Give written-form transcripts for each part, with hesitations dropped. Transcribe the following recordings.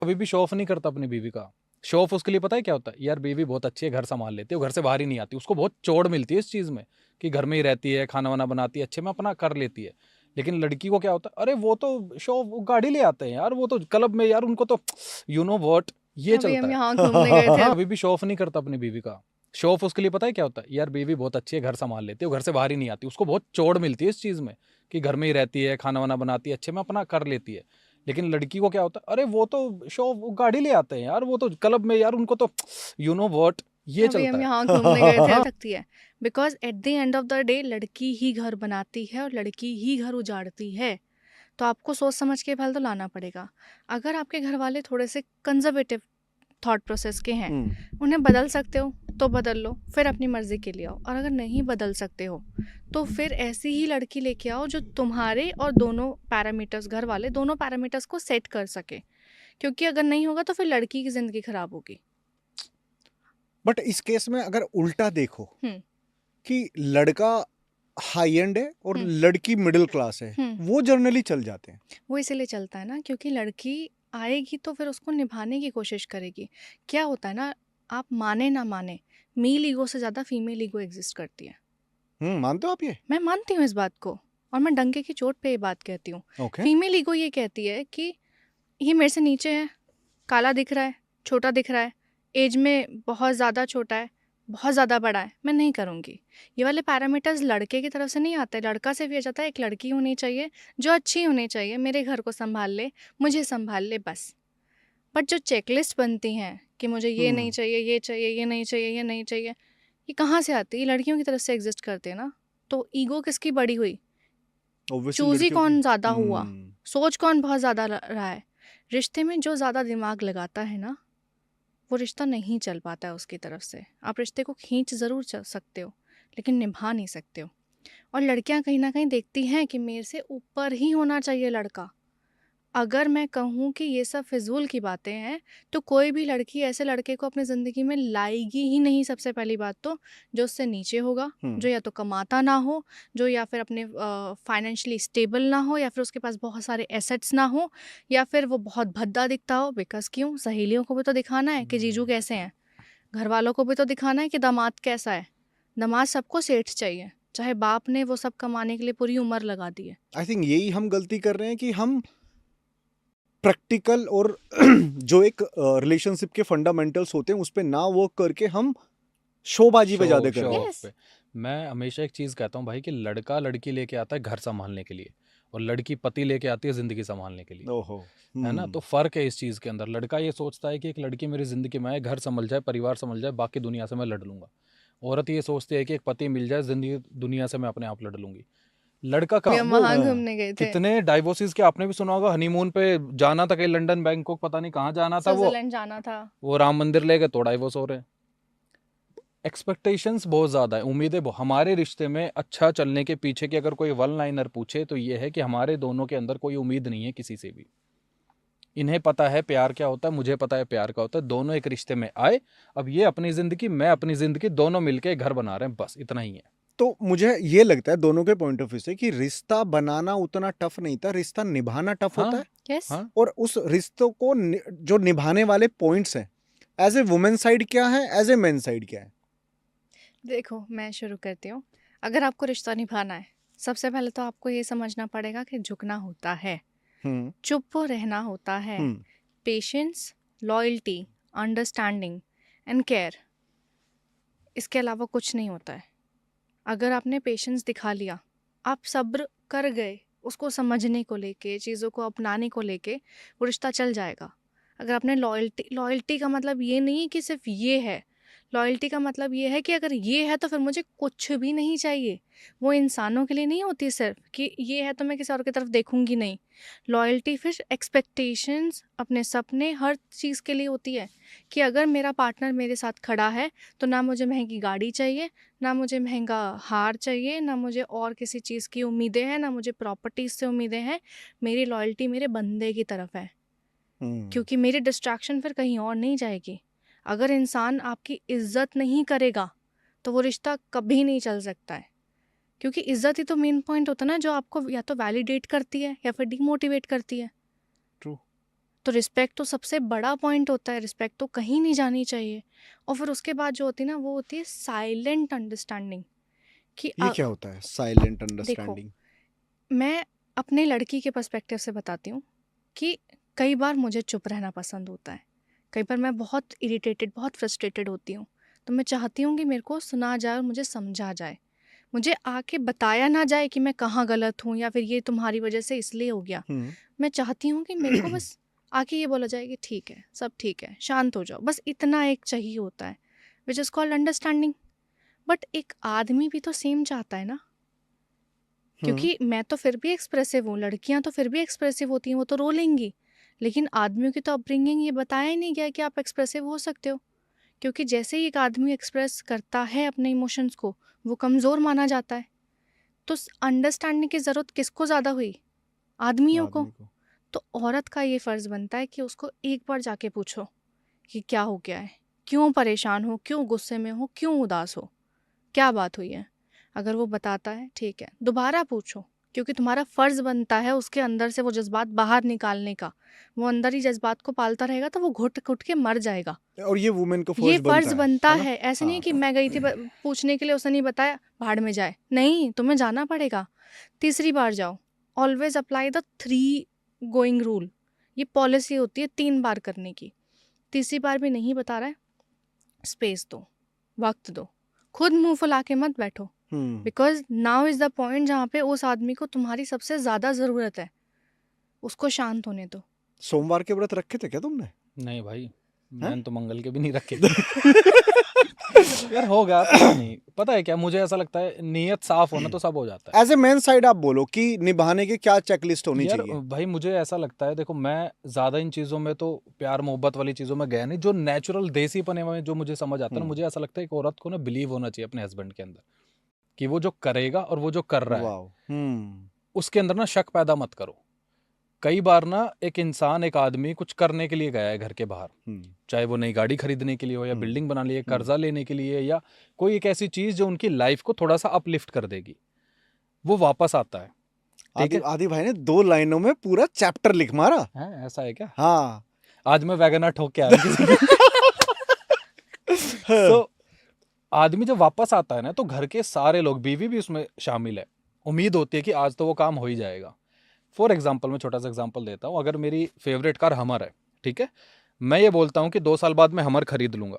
कभी भी show off नहीं करता अपनी बीवी का। शो ऑफ उसके लिए पता है क्या होता है, यार बीवी बहुत अच्छी है, घर संभाल लेती है, वो घर से बाहर ही नहीं आती, उसको बहुत चोट मिलती है इस चीज़ में कि घर में ही रहती है, खाना वाना बनाती है, अच्छे में अपना कर लेती है। लेकिन लड़की को क्या होता है, अरे वो तो शो वो गाड़ी ले आते हैं यार, वो तो क्लब में यार उनको तो यू नो वॉट, ये अभी चलता हम है। यहाँ घूमने गए थे। हाँ, कभी भी शो ऑफ नहीं करता अपनी बीवी का। शो ऑफ उसके लिए पता है क्या होता है, यार बीवी बहुत अच्छी है, घर संभाल लेती है, वो घर से बाहर ही नहीं आती, उसको बहुत चोट मिलती है इस चीज़ में कि घर में ही रहती है, खाना वाना बनाती है, अच्छे में अपना कर लेती है। लेकिन लड़की को क्या होता है, अरे वो तो शो वो गाड़ी ले आते हैं यार, वो तो क्लब में यार उनको तो यू नो वॉट, ये अभी चलता हम है। यहाँ घूमने गए थे। सकती है because at the end of the day लड़की ही घर बनाती है और लड़की ही घर उजाड़ती है। तो आपको सोच समझ के फल तो लाना पड़ेगा। अगर आपके घर वाले थोड़े से कंजर्वेटिव थॉट प्रोसेस के हैं, उन्हें बदल सकते हो तो बदल लो, फिर अपनी मर्जी के लिए आओ। और अगर नहीं बदल सकते हो तो फिर ऐसी ही लड़की लेके आओ जो तुम्हारे और दोनों पैरामीटर्स, घर वाले दोनों पैरामीटर्स को सेट कर सके। क्योंकि अगर नहीं होगा तो फिर लड़की की जिंदगी खराब होगी। बट इस केस में अगर उल्टा देखो हम्म कि लड़का हाई एंड है और हम्म लड़की मिडिल क्लास है, हम्म वो जनरली चल जाते हैं। वो इसीलिए चलता है ना क्योंकि लड़की आएगी तो फिर उसको निभाने की कोशिश करेगी। क्या होता है ना, आप माने ना माने, मेल ईगो से ज़्यादा फीमेल ईगो एग्जिस्ट करती है। मानते हो आप ये? मैं मानती हूँ इस बात को, और मैं डंके की चोट पे ये बात कहती हूँ। ओके। फीमेल ईगो ये कहती है कि ये मेरे से नीचे है, काला दिख रहा है, छोटा दिख रहा है, एज में बहुत ज़्यादा छोटा है, बहुत ज़्यादा बड़ा है, मैं नहीं करूँगी। ये वाले पैरामीटर्स लड़के की तरफ से नहीं आते, लड़का सिर्फ ये चाहता है एक लड़की होनी चाहिए जो अच्छी होनी चाहिए, मेरे घर को संभाल ले, मुझे संभाल ले, बस। बट जो चेकलिस्ट बनती हैं कि मुझे ये नहीं चाहिए, ये चाहिए, ये नहीं चाहिए, ये नहीं चाहिए, ये कहाँ से आती है? ये लड़कियों की तरफ से एग्जिस्ट करते हैं ना। तो ईगो किसकी बड़ी हुई? Obviously चूजी लड़कियों कौन की। ज़्यादा हुआ? सोच कौन बहुत ज़्यादा रहा है? रिश्ते में जो ज़्यादा दिमाग लगाता है ना, वो रिश्ता नहीं चल पाता है उसकी तरफ से। आप रिश्ते को खींच ज़रूर सकते हो, लेकिन निभा नहीं सकते हो। और लड़कियां कहीं ना कहीं देखती हैं कि मेरे से ऊपर ही होना चाहिए लड़का। अगर मैं कहूँ कि ये सब फिजूल की बातें हैं, तो कोई भी लड़की ऐसे लड़के को अपनी ज़िंदगी में लाएगी ही नहीं। सबसे पहली बात तो जो उससे नीचे होगा, जो या तो कमाता ना हो, जो या फिर अपने फाइनेंशियली स्टेबल ना हो, या फिर उसके पास बहुत सारे एसेट्स ना हो, या फिर वो बहुत भद्दा दिखता हो। बिकॉज क्यों, सहेलियों को भी तो दिखाना है कि जीजू कैसे हैं, घर वालों को भी तो दिखाना है कि दामाद कैसा है। दामाद सबको सेठ चाहिए, चाहे बाप ने वो सब कमाने के लिए पूरी उम्र लगा दी है। आई थिंक यही हम गलती कर रहे हैं कि हम प्रैक्टिकल और जो एक रिलेशनशिप के फंडामेंटल्स होते हैं उस पे ना वर्क करके हम शोबाजी पे ज्यादा कर शो रहे हैं। ऑफ पे मैं हमेशा एक चीज़ कहता हूँ भाई कि लड़का लड़की लेके आता है घर संभालने के लिए, और लड़की पति लेके आती है ज़िंदगी संभालने के लिए। ओहो। है ना, तो फ़र्क है इस चीज़ के अंदर। लड़का ये सोचता है कि एक लड़की मेरी ज़िंदगी में आए, घर संभल जाए, परिवार संभल जाए, बाकी दुनिया से मैं लड़ लूँगा। औरत ये सोचती है कि एक पति मिल जाए, ज़िंदगी दुनिया से मैं अपने आप लड़ लूँगी। लड़का अभी कहाँ हम वो वहाँ घूमने गए थे, कितने डाइवोर्सेस के आपने भी सुना होगा, हनीमून पे जाना था कहीं लंदन, बैंकॉक, पता नहीं कहाँ जाना था, स्विट्जरलैंड जाना था। वो राम मंदिर ले गए तो डाइवोर्स हो रहे हैं। एक्सपेक्टेशंस बहुत ज़्यादा है, उम्मीदें हमारे रिश्ते में अच्छा चलने के पीछे की अगर कोई वन लाइनर पूछे तो ये है कि हमारे दोनों के अंदर कोई उम्मीद नहीं है किसी से भी। इन्हें पता है प्यार क्या होता है, मुझे पता है प्यार क्या होता है, दोनों एक रिश्ते में आए, अब ये अपनी ज़िंदगी, मैं अपनी ज़िंदगी, दोनों मिलके घर बना रहे हैं, बस इतना ही है। तो मुझे ये लगता है दोनों के पॉइंट ऑफ व्यू से कि रिश्ता बनाना उतना टफ नहीं था, रिश्ता निभाना टफ होता है। यस। हाँ, और उस रिश्तों को जो निभाने वाले पॉइंट्स हैं, एज ए वुमेन साइड क्या है, एज ए मेन साइड क्या है? देखो मैं शुरू करती हूँ। अगर आपको रिश्ता निभाना है, सबसे पहले तो आपको ये समझना पड़ेगा कि झुकना होता है, चुप रहना होता है, patience, loyalty, understanding and care, इसके अलावा कुछ नहीं होता है। अगर आपने पेशेंस दिखा लिया, आप सब्र कर गए उसको समझने को लेके, चीज़ों को अपनाने को लेके, वो रिश्ता चल जाएगा। अगर आपने लॉयल्टी का मतलब ये नहीं है कि सिर्फ ये है। लॉयल्टी का मतलब ये है कि अगर ये है तो फिर मुझे कुछ भी नहीं चाहिए। वो इंसानों के लिए नहीं होती सिर्फ कि ये है तो मैं किसी और की तरफ देखूंगी नहीं। लॉयल्टी फिर एक्सपेक्टेशंस, अपने सपने, हर चीज़ के लिए होती है कि अगर मेरा पार्टनर मेरे साथ खड़ा है तो ना मुझे महंगी गाड़ी चाहिए, ना मुझे महंगा हार चाहिए, ना मुझे और किसी चीज़ की उम्मीदें हैं, ना मुझे प्रॉपर्टीज से उम्मीदें हैं। मेरी लॉयल्टी मेरे बंदे की तरफ है, क्योंकि मेरी डिस्ट्रैक्शन फिर कहीं और नहीं जाएगी। अगर इंसान आपकी इज्जत नहीं करेगा तो वो रिश्ता कभी नहीं चल सकता है, क्योंकि इज्जत ही तो मेन पॉइंट होता है ना, जो आपको या तो वैलिडेट करती है या फिर डिमोटिवेट करती है। ट्रू। तो रिस्पेक्ट तो सबसे बड़ा पॉइंट होता है, रिस्पेक्ट तो कहीं नहीं जानी चाहिए। और फिर उसके बाद जो होती है ना, वो होती है साइलेंट अंडरस्टैंडिंग। कि ये क्या होता है साइलेंट देखो, अंडरस्टैंडिंग? मैं अपने लड़की के पर्सपेक्टिव से बताती हूँ कि कई बार मुझे चुप रहना पसंद होता है, कई बार मैं बहुत इरिटेटेड, बहुत फ्रस्ट्रेटेड होती हूँ, तो मैं चाहती हूँ कि मेरे को सुना जाए और मुझे समझा जाए, मुझे आके बताया ना जाए कि मैं कहाँ गलत हूँ या फिर ये तुम्हारी वजह से इसलिए हो गया। मैं चाहती हूँ कि मेरे को बस आके ये बोला जाए कि ठीक है, सब ठीक है, शांत हो जाओ, बस इतना एक चाहिए होता है, which is called understanding. But एक आदमी भी तो सेम चाहता है ना, क्योंकि मैं तो फिर भी एक्सप्रेसिव हूँ, लड़कियां तो फिर भी एक्सप्रेसिव होती हैं, वो तो रो लेंगी, लेकिन आदमियों की तो अपब्रिंगिंग ये बताया ही नहीं गया कि आप एक्सप्रेसिव हो सकते हो। क्योंकि जैसे ही एक आदमी एक्सप्रेस करता है अपने इमोशंस को, वो कमज़ोर माना जाता है। तो अंडरस्टैंडिंग की ज़रूरत किसको ज़्यादा हुई? आदमियों को। आदमी को। तो औरत का ये फ़र्ज़ बनता है कि उसको एक बार जाके पूछो कि क्या हो गया है, क्यों परेशान हो, क्यों गुस्से में हो, क्यों उदास हो, क्या बात हुई है। अगर वो बताता है ठीक है, दोबारा पूछो, क्योंकि तुम्हारा फ़र्ज़ बनता है उसके अंदर से वो जज्बात बाहर निकालने का। वो अंदर ही जज्बात को पालता रहेगा तो वो घुट घुट के मर जाएगा। और ये वुमेन को ये फर्ज फ़र्ज़ बनता है ना? है। ऐसे नहीं हाँ। कि मैं गई थी पूछने के लिए, उसने नहीं बताया, भाड़ में जाए। नहीं, तुम्हें जाना पड़ेगा, तीसरी बार जाओ। Always apply the 3 going rule. ये पॉलिसी होती है 3 बार करने की। तीसरी बार भी नहीं बता रहा है, स्पेस दो, वक्त दो, खुद मुंह फुला के मत बैठो। Because now is the point जहाँ पे उस आदमी को तुम्हारी सबसे ज्यादा जरूरत है, उसको शांत होने दो। सोमवार के व्रत रखे थे क्या तुमने? नहीं भाई, हैं? मैंने तो मंगल के भी नहीं रखे। यार होगा, पता नहीं, पता है क्या, मुझे ऐसा लगता है नीयत साफ होना तो सब हो जाता है। एज ए मैन साइड आप बोलो कि निभाने की क्या चेकलिस्ट होनी यार चाहिए? भाई मुझे ऐसा लगता है, देखो मैं ज्यादा इन चीजों में तो प्यार मोहब्बत वाली चीजों में गया नहीं, जो नेचुरल देसी पने में जो मुझे समझ आता है ना, मुझे ऐसा लगता है एक औरत को ना बिलीव होना चाहिए अपने हस्बैंड के अंदर, कि वो जो करेगा और वो जो कर रहा है वाओ। उसके अंदर ना शक पैदा मत करो। कई बार ना एक इंसान, एक आदमी कुछ करने के लिए गया है घर के बाहर, चाहे वो नई गाड़ी खरीदने के लिए हो या बिल्डिंग बनाने के लिए, कर्जा लेने के लिए, या कोई एक ऐसी चीज जो उनकी लाइफ को थोड़ा सा अपलिफ्ट कर देगी, वो वापस आता है। ठीक है, आदि भाई ने 2 लाइनों में पूरा चैप्टर लिख मारा। है ऐसा है क्या? हाँ। आज मैं वैगनर ठोक के आ रहा हूं किसी की। So, आदमी जब वापस आता है ना, तो घर के सारे लोग, बीवी भी उसमें शामिल है, उम्मीद होती है कि आज तो वो काम हो ही जाएगा। फॉर एग्जाम्पल, मैं छोटा सा एग्जाम्पल देता हूँ, अगर मेरी फेवरेट कार हमर है, ठीक है, मैं ये बोलता हूँ कि 2 साल बाद मैं हमर खरीद लूंगा,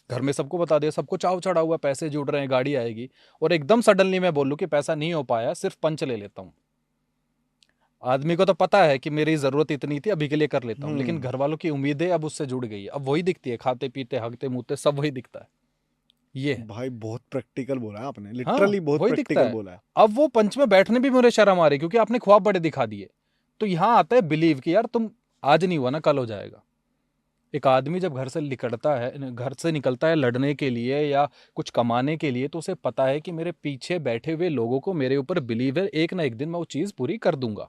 घर में सबको बता दिया, सबको चाव चढ़ा हुआ, पैसे जुड़ रहे हैं, गाड़ी आएगी, और एकदम सडनली मैं बोलूँ कि पैसा नहीं हो पाया, सिर्फ पंच ले लेता हूँ। आदमी को तो पता है कि मेरी जरूरत इतनी थी, अभी के लिए कर लेता हूँ, लेकिन घर वालों की उम्मीदें अब उससे जुड़ गई है, अब वही दिखती है, खाते पीते हगते मुँहते सब वही दिखता है। ये भाई बहुत प्रैक्टिकल बोला है आपने, हाँ, लिटरली बहुत वही दिखता प्रैक्टिकल है। बोला है। अब वो पंच में बैठने भी मुझे शर्म आ रही, क्योंकि आपने ख्वाब बड़े दिखा दिए। तो यहाँ आता है बिलीव कि यार तुम आज नहीं हुआ ना, कल हो जाएगा। एक आदमी जब घर से निकलता है लड़ने के लिए या कुछ कमाने के लिए, तो उसे पता है कि मेरे पीछे बैठे हुए लोगों को मेरे ऊपर बिलीव है, एक ना एक दिन मैं वो चीज़ पूरी कर दूंगा।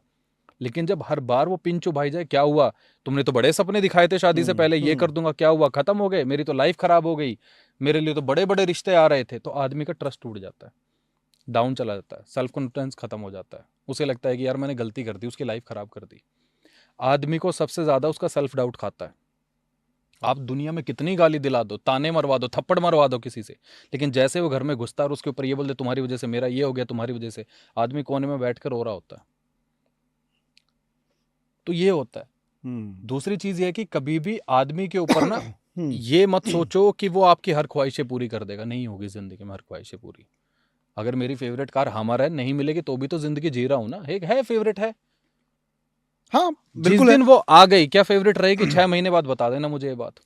लेकिन जब हर बार वो पिन चुभाई जाए, क्या हुआ, तुमने तो बड़े सपने दिखाए थे शादी से पहले, ये कर दूंगा, क्या हुआ, खत्म हो गए, मेरी तो लाइफ खराब हो गई, मेरे लिए तो बड़े बड़े रिश्ते आ रहे थे, तो आदमी का ट्रस्ट टूट जाता है, डाउन चला जाता है, सेल्फ कॉन्फिडेंस खत्म हो जाता है, उसे लगता है कि यार मैंने गलती कर दी, उसकी लाइफ खराब कर दी। आदमी को सबसे ज्यादा उसका सेल्फ डाउट खाता है। आप दुनिया में कितनी गाली दिला दो, ताने मरवा दो, थप्पड़ मरवा दो किसी से, लेकिन जैसे वो घर में घुसता है और उसके ऊपर ये बोल दे तुम्हारी वजह से मेरा ये हो गया, तुम्हारी वजह से, आदमी कोने में बैठकर रो रहा होता है। तो ये होता है। दूसरी चीज ये है कि कभी भी आदमी के ऊपर ना ये मत सोचो कि वो आपकी हर ख्वाहिशें पूरी कर देगा, नहीं होगी जिंदगी में हर ख्वाहिशें पूरी। अगर मेरी फेवरेट कार हमारा है, नहीं मिलेगी तो भी तो जिंदगी जी रहा हूं ना, एक है फेवरेट है। हाँ जिस बिल्कुल दिन वो आ गई, क्या फेवरेट रहेगी 6 महीने बाद बता देना मुझे ये बात।